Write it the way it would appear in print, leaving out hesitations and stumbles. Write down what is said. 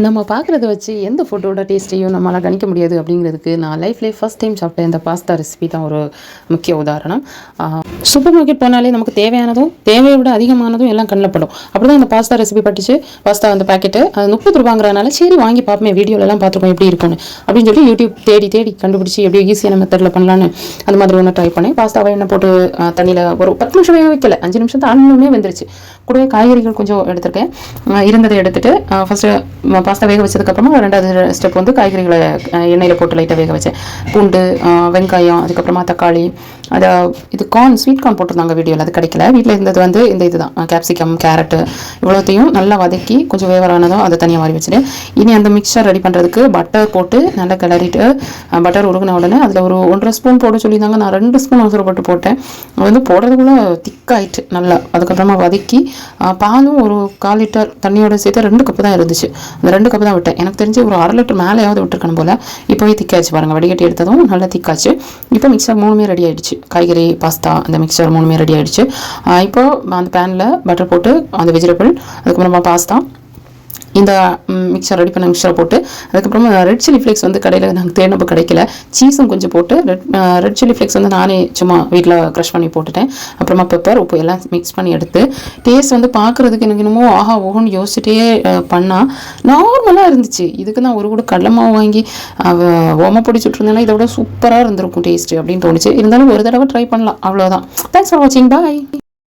நம்ம பார்க்குறத வச்சு எந்த ஃபுட்டோட டேஸ்ட்டையும் நம்மளால் கணிக்க முடியாது அப்படிங்கிறதுக்கு நான் லைஃப்லேயே ஃபஸ்ட் டைம் சாப்பிட்ட இந்த பாஸ்தா ரெசிபி தான் ஒரு முக்கிய உதாரணம். சூப்பர் மார்க்கெட் போனாலே நமக்கு தேவையானதும் தேவையை விட அதிகமானதும் எல்லாம் கண்ணில் படும். அப்படி தான் இந்த பாஸ்தா ரெசிபி பட்டுச்சு. பாஸ்தா அந்த பேக்கெட்டு அது 30 ரூபாங்கிறனால சரி வாங்கி பார்ப்போமே, வீடியோலலாம் பார்த்துருக்கோம் எப்படி இருக்குன்னு அப்படின்னு சொல்லி யூடியூப் தேடி கண்டுபிடிச்சி எப்படி ஈஸியான மெத்தடில் பண்ணலான்னு அந்த மாதிரி ஒன்று ட்ரை பண்ணேன். பாஸ்தாவை எண்ணெய் போட்டு தண்ணியில் ஒரு 10 நிமிஷம் வேக வைக்கல, 5 நிமிஷம் தாண்டணுமே வெந்துருச்சு. கூடவே காய்கறிகள் கொஞ்சம் எடுத்திருக்கேன். இருந்ததை எடுத்துட்டு ஃபஸ்ட்டு பாஸ்தா வேக வச்சதுக்கப்புறமா ரெண்டாவது ஸ்டெப் வந்து காய்கறிகளை எண்ணெயில் போட்டு லைட்டாக வேக வச்சேன். பூண்டு, வெங்காயம், அதுக்கப்புறமா தக்காளி, அதை இது ஸ்வீட் கார்ன் போட்டிருந்தாங்க வீடியோவில், அது கிடைக்கல. வீட்டில் இருந்தது வந்து இந்த இதுதான் கேப்சிகம், கேரட்டு இவ்வளோத்தையும் நல்லா வதக்கி கொஞ்சம் வேவரானதும் அதை தனியாக மாறி வச்சுட்டு இனி அந்த மிக்சர் ரெடி பண்ணுறதுக்கு பட்டர் போட்டு நல்லா கிளறிட்டு பட்டர் உருகின உடனே அதில் ஒரு 1.5 ஸ்பூன் போட சொல்லியிருந்தாங்க. நான் 2 ஸ்பூன் அவசரப்பட்டு போட்டேன். அது வந்து போடுறதுக்குள்ளே திக்காயிட்டு நல்லா. அதுக்கப்புறமா வதக்கி பாலும் ஒரு 1/4 லிட்டர் தண்ணியோட சேர்த்து 2 கப்பு தான் இருந்துச்சு. அந்த 2 கப்பு தான் விட்டேன். எனக்கு தெரிஞ்சு ஒரு 1/2 லிட்டர் மேலேயாவது விட்டுருக்கணும் போல். இப்போவே திக்காச்சு பாருங்கள், வடிகட்டி எடுத்ததும் நல்லா திக்காச்சு. இப்போ மிக்சர் 3மே ரெடி ஆகிடுச்சு. காய்கறி, பாஸ்தா, அந்த மிக்சர் 3மே ரெடி ஆகிடுச்சு. இப்போ அந்த பேனில் பட்டர் போட்டு அந்த வெஜிடபிள், அதுக்கப்புறமா பாஸ்தா, இந்த மிக்சர் ரெடி பண்ண மிக்சரை போட்டு அதுக்கப்புறமா ரெட் சில்லி ஃப்ளேக்ஸ் வந்து கடையில் நாங்கள் தேடினப்போ கிடைக்கல. சீஸும் கொஞ்சம் போட்டு ரெட் சில்லி ஃப்ளேக்ஸ் வந்து நானே சும்மா வீட்டில் க்ரஷ் பண்ணி போட்டுட்டேன். அப்புறமா பெப்பர், உப்பு எல்லாம் மிக்ஸ் பண்ணி எடுத்து டேஸ்ட் வந்து பார்க்குறதுக்கு எனக்கு என்னமோ ஆஹா ஓஹோன்னு யோசிச்சுட்டே பண்ணால் நார்மலாக இருந்துச்சு. இதுக்கு நான் ஒரு கூட கடலை மாவு வாங்கி ஓமப்பொடி சுட்டுருந்தேன்னா இதை விட சூப்பராக இருந்திருக்கும் டேஸ்ட்டு அப்படின்னு தோணுச்சு. இருந்தாலும் ஒரு தடவை ட்ரை பண்ணலாம், அவ்வளோதான். தேங்க்ஸ் ஃபார் வாட்சிங், பாய்.